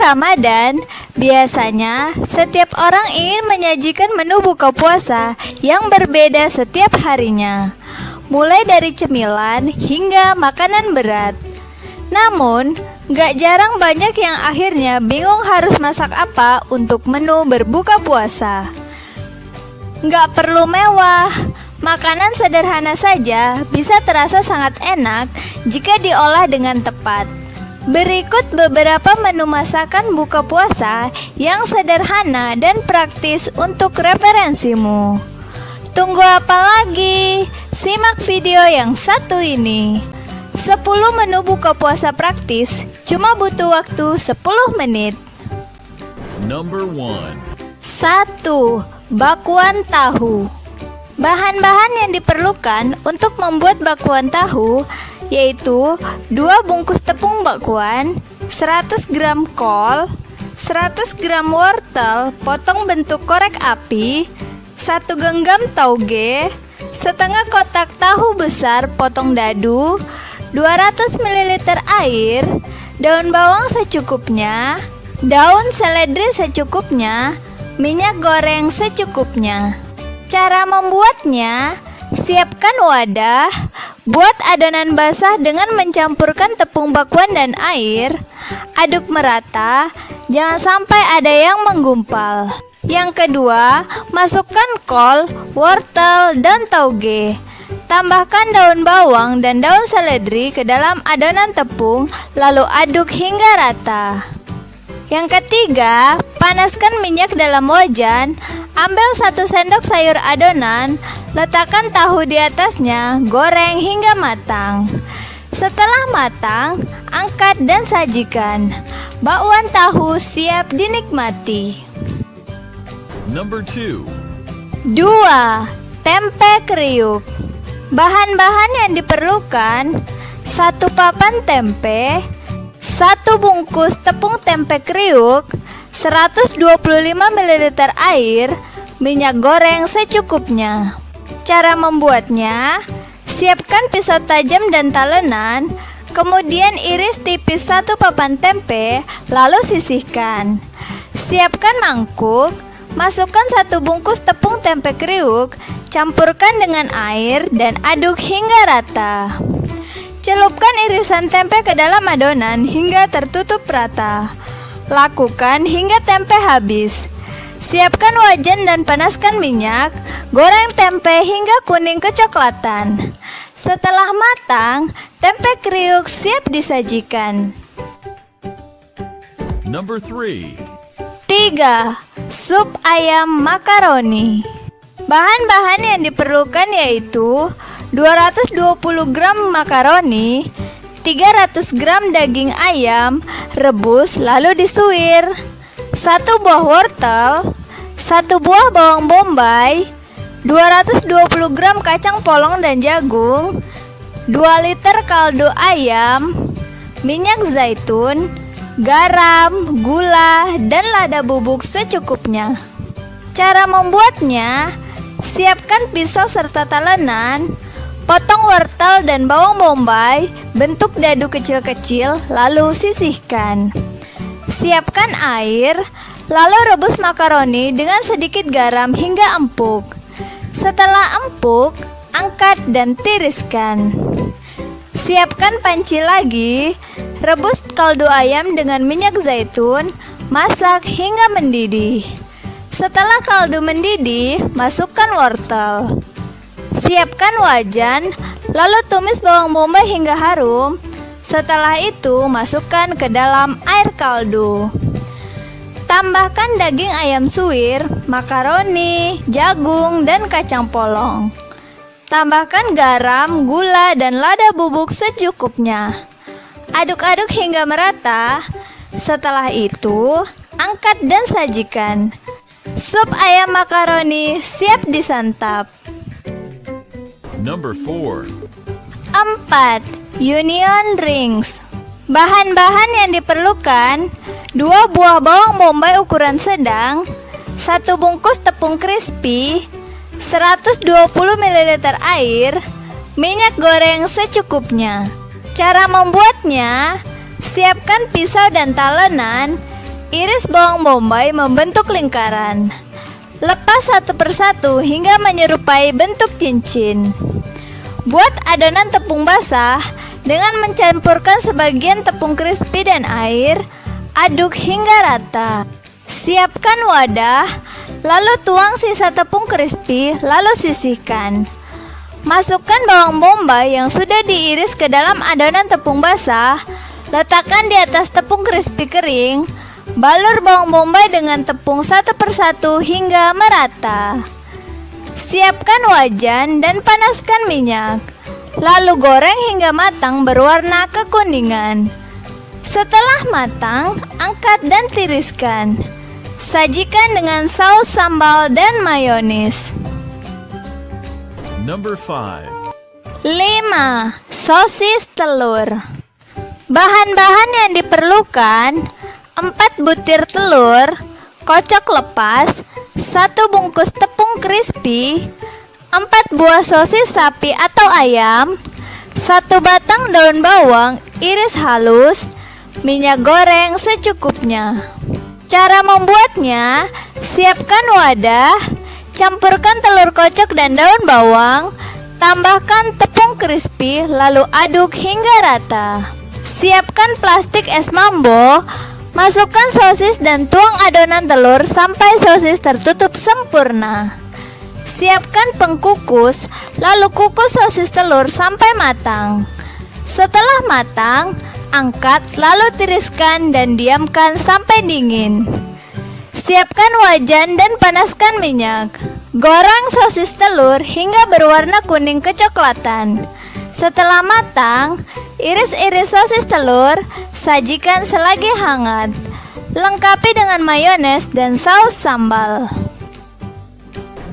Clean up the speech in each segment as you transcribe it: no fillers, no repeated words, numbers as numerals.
Ramadan, biasanya setiap orang ingin menyajikan menu buka puasa yang berbeda setiap harinya, mulai dari cemilan hingga makanan berat. Namun, gak jarang banyak yang akhirnya bingung harus masak apa untuk menu berbuka puasa. Gak perlu mewah, makanan sederhana saja bisa terasa sangat enak jika diolah dengan tepat. Berikut beberapa menu masakan buka puasa yang sederhana dan praktis untuk referensimu. Tunggu apa lagi? Simak video yang satu ini. 10 menu buka puasa praktis cuma butuh waktu 10 menit. Number 1. 1. Bakwan tahu. Bahan-bahan yang diperlukan untuk membuat bakwan tahu yaitu 2 bungkus tepung bakwan, 100 gram kol, 100 gram wortel potong bentuk korek api, 1 genggam tauge, setengah kotak tahu besar potong dadu, 200 ml air, daun bawang secukupnya, daun seledri secukupnya, minyak goreng secukupnya. Cara membuatnya: siapkan wadah, buat adonan basah dengan mencampurkan tepung bakwan dan air. Aduk merata, jangan sampai ada yang menggumpal. Yang kedua, masukkan kol, wortel, dan tauge. Tambahkan daun bawang dan daun seledri ke dalam adonan tepung, lalu aduk hingga rata. Yang ketiga, panaskan minyak dalam wajan. Ambil 1 sendok sayur adonan, letakkan tahu di atasnya, goreng hingga matang. Setelah matang, angkat dan sajikan. Bakwan tahu siap dinikmati. Number 2. 2. Tempe kriuk. Bahan-bahan yang diperlukan: 1 papan tempe, 1 bungkus tepung tempe kriuk, 125 ml air, minyak goreng secukupnya. Cara membuatnya: siapkan pisau tajam dan talenan, kemudian iris tipis 1 papan tempe, lalu sisihkan. Siapkan mangkuk, masukkan 1 bungkus tepung tempe kriuk, campurkan dengan air dan aduk hingga rata. Celupkan irisan tempe ke dalam adonan hingga tertutup rata. Lakukan hingga tempe habis. Siapkan wajan dan panaskan minyak. Goreng tempe hingga kuning kecoklatan. Setelah matang, tempe kriuk siap disajikan. Number 3. 3. Sup ayam makaroni. Bahan-bahan yang diperlukan yaitu 220 gram makaroni, 300 gram daging ayam, rebus lalu disuir, 1 buah wortel, 1 buah bawang bombay, 220 gram kacang polong dan jagung, 2 liter kaldu ayam, minyak zaitun, garam, gula, dan lada bubuk secukupnya. Cara membuatnya: siapkan pisau serta talenan, potong wortel dan bawang bombay bentuk dadu kecil-kecil, lalu sisihkan. Siapkan air, lalu rebus makaroni dengan sedikit garam hingga empuk. Setelah empuk, angkat dan tiriskan. Siapkan panci lagi, rebus kaldu ayam dengan minyak zaitun, masak hingga mendidih. Setelah kaldu mendidih, masukkan wortel. Siapkan wajan, lalu tumis bawang bombay hingga harum. Setelah itu, masukkan ke dalam air kaldu. Tambahkan daging ayam suwir, makaroni, jagung, dan kacang polong. Tambahkan garam, gula, dan lada bubuk secukupnya. Aduk-aduk hingga merata. Setelah itu, angkat dan sajikan. Sup ayam makaroni siap disantap. Number 4. 4. Union rings. Bahan-bahan yang diperlukan: 2 buah bawang bombay ukuran sedang, 1 bungkus tepung crispy, 120 ml air, minyak goreng secukupnya. Cara membuatnya: siapkan pisau dan talenan, Iris bawang bombay membentuk lingkaran. Lepas satu persatu hingga menyerupai bentuk cincin. Buat adonan tepung basah dengan mencampurkan sebagian tepung crispy dan air. Aduk hingga rata. Siapkan wadah, lalu tuang sisa tepung crispy, lalu sisihkan. Masukkan bawang bombay yang sudah diiris ke dalam adonan tepung basah. Letakkan di atas tepung crispy kering. Balur bawang bombay dengan tepung satu persatu hingga merata. Siapkan wajan dan panaskan minyak. Lalu goreng hingga matang berwarna kekuningan. Setelah matang, angkat dan tiriskan. Sajikan dengan saus sambal dan mayonis. Number 5. 5. Sosis telur. Bahan-bahan yang diperlukan: 4 butir telur, kocok lepas, 1 bungkus tepung crispy, 4 buah sosis sapi atau ayam, 1 batang daun bawang iris halus, minyak goreng secukupnya. Cara membuatnya: siapkan wadah, campurkan telur kocok dan daun bawang, tambahkan tepung crispy, lalu aduk hingga rata. Siapkan plastik es mambo, masukkan sosis dan tuang adonan telur sampai sosis tertutup sempurna. Siapkan pengkukus, lalu kukus sosis telur sampai matang. Setelah matang, angkat lalu tiriskan dan diamkan sampai dingin. Siapkan wajan dan panaskan minyak. Goreng sosis telur hingga berwarna kuning kecoklatan. Setelah matang, iris-iris sosis telur, sajikan selagi hangat. Lengkapi dengan mayones dan saus sambal.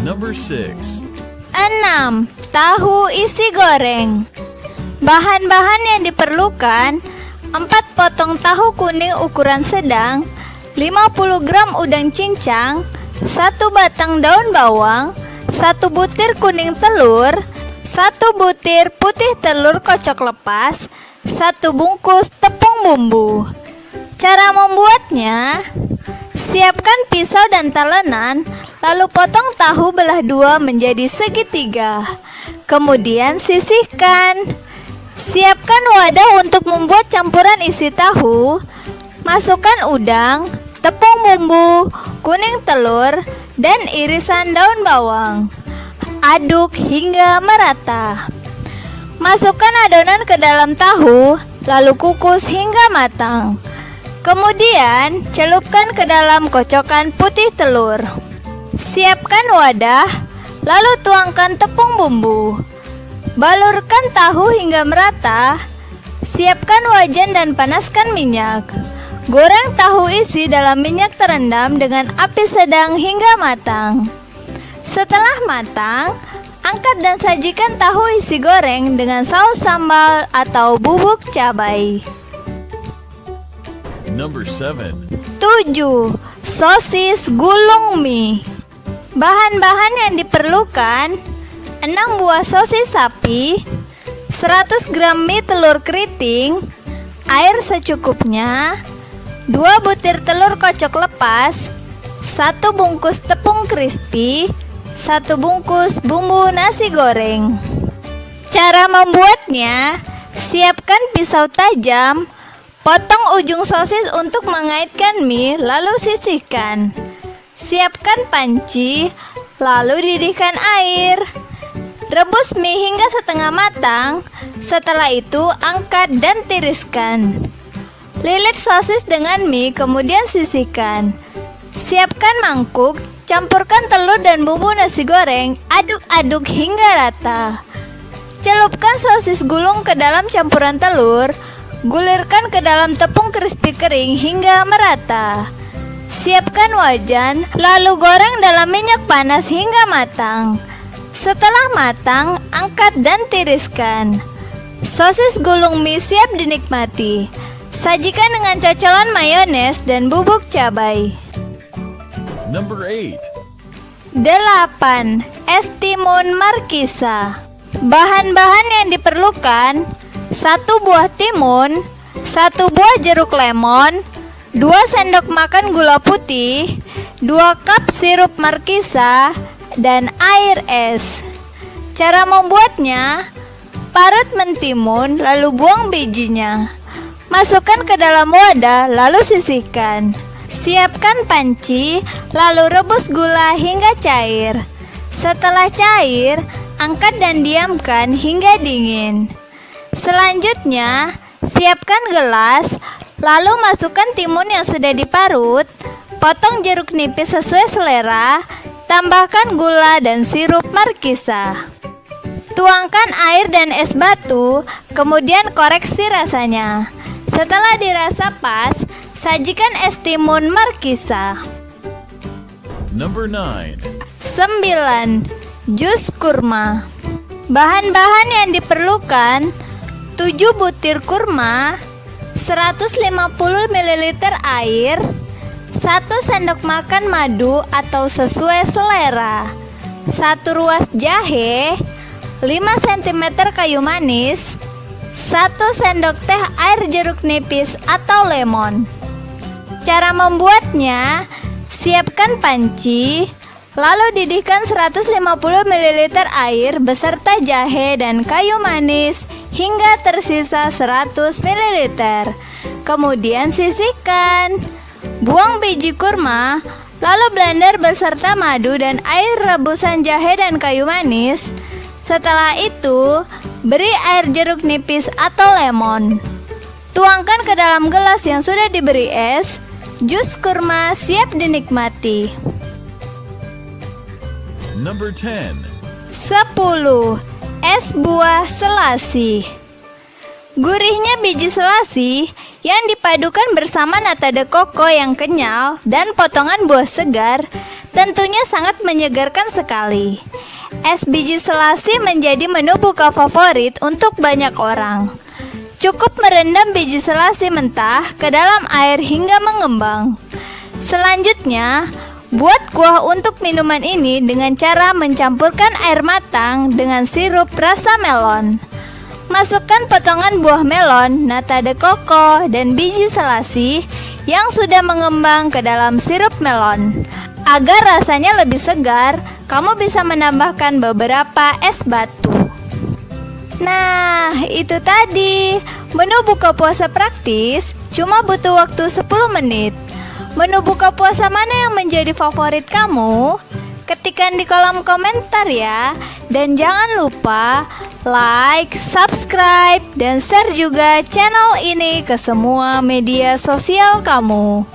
Number 6. 6. Tahu isi goreng. Bahan-bahan yang diperlukan: 4 potong tahu kuning ukuran sedang, 50 gram udang cincang, 1 batang daun bawang, 1 butir kuning telur, 1 butir putih telur kocok lepas, 1 bungkus tepung bumbu. Cara membuatnya: siapkan pisau dan talenan, lalu potong tahu belah 2 menjadi segitiga. Kemudian sisihkan. Siapkan wadah untuk membuat campuran isi tahu. Masukkan udang, tepung bumbu, kuning telur, dan irisan daun bawang. Aduk hingga merata. Masukkan adonan ke dalam tahu, lalu kukus hingga matang. Kemudian celupkan ke dalam kocokan putih telur. Siapkan wadah, lalu tuangkan tepung bumbu. Balurkan tahu hingga merata. Siapkan wajan dan panaskan minyak. Goreng tahu isi dalam minyak terendam dengan api sedang hingga matang. Setelah matang, angkat dan sajikan tahu isi goreng dengan saus sambal atau bubuk cabai. Number 7. 7. Sosis gulung mie. Bahan-bahan yang diperlukan: 6 buah sosis sapi, 100 gram mie telur keriting, air secukupnya, 2 butir telur kocok lepas, 1 bungkus tepung crispy, 1 bungkus bumbu nasi goreng. Cara membuatnya: siapkan pisau tajam, potong ujung sosis untuk mengaitkan mie, lalu sisihkan. Siapkan panci, lalu didihkan air. Rebus mie hingga setengah matang. Setelah itu angkat dan tiriskan. Lilit sosis dengan mie, kemudian sisihkan. Siapkan mangkuk, campurkan telur dan bumbu nasi goreng, aduk-aduk hingga rata. Celupkan sosis gulung ke dalam campuran telur, gulirkan ke dalam tepung crispy kering hingga merata. Siapkan wajan, lalu goreng dalam minyak panas hingga matang. Setelah matang, angkat dan tiriskan. Sosis gulung mie siap dinikmati. Sajikan dengan cocolan mayones dan bubuk cabai. Number 8. 8. Es timun markisa. Bahan-bahan yang diperlukan: 1 buah timun, 1 buah jeruk lemon, 2 sendok makan gula putih, 2 cup sirup markisa, dan air es. Cara membuatnya: parut mentimun lalu buang bijinya. Masukkan ke dalam wadah lalu sisihkan. Siapkan panci lalu rebus gula hingga cair. Setelah cair, angkat dan diamkan hingga dingin. Selanjutnya, siapkan gelas, lalu masukkan timun yang sudah diparut, potong jeruk nipis sesuai selera, tambahkan gula dan sirup markisa. Tuangkan air dan es batu, kemudian koreksi rasanya. Setelah dirasa pas, sajikan es timun markisa. Number 9. 9. Jus kurma. Bahan-bahan yang diperlukan: 7 butir kurma, 150 ml air, 1 sendok makan madu atau sesuai selera, 1 ruas jahe, 5 cm kayu manis, 1 sendok teh air jeruk nipis atau lemon. Cara membuatnya: siapkan panci, lalu didihkan 150 ml air beserta jahe dan kayu manis hingga tersisa 100 ml. Kemudian sisihkan. Buang biji kurma, lalu blender beserta madu dan air rebusan jahe dan kayu manis. Setelah itu, beri air jeruk nipis atau lemon. Tuangkan ke dalam gelas yang sudah diberi es. Jus kurma siap dinikmati. Number 10. 10. Es buah selasi. Gurihnya biji selasi yang dipadukan bersama nata de coco yang kenyal dan potongan buah segar tentunya sangat menyegarkan sekali. Es biji selasi menjadi menu buka favorit untuk banyak orang. Cukup merendam biji selasi mentah ke dalam air hingga mengembang. Selanjutnya, buat kuah untuk minuman ini dengan cara mencampurkan air matang dengan sirup rasa melon. Masukkan potongan buah melon, nata de coco, dan biji selasi yang sudah mengembang ke dalam sirup melon. Agar rasanya lebih segar, kamu bisa menambahkan beberapa es batu. Nah, itu tadi menu buka puasa praktis, cuma butuh waktu 10 menit. Menu buka puasa mana yang menjadi favorit kamu? Ketikkan di kolom komentar ya. Dan jangan lupa like, subscribe, dan share juga channel ini ke semua media sosial kamu.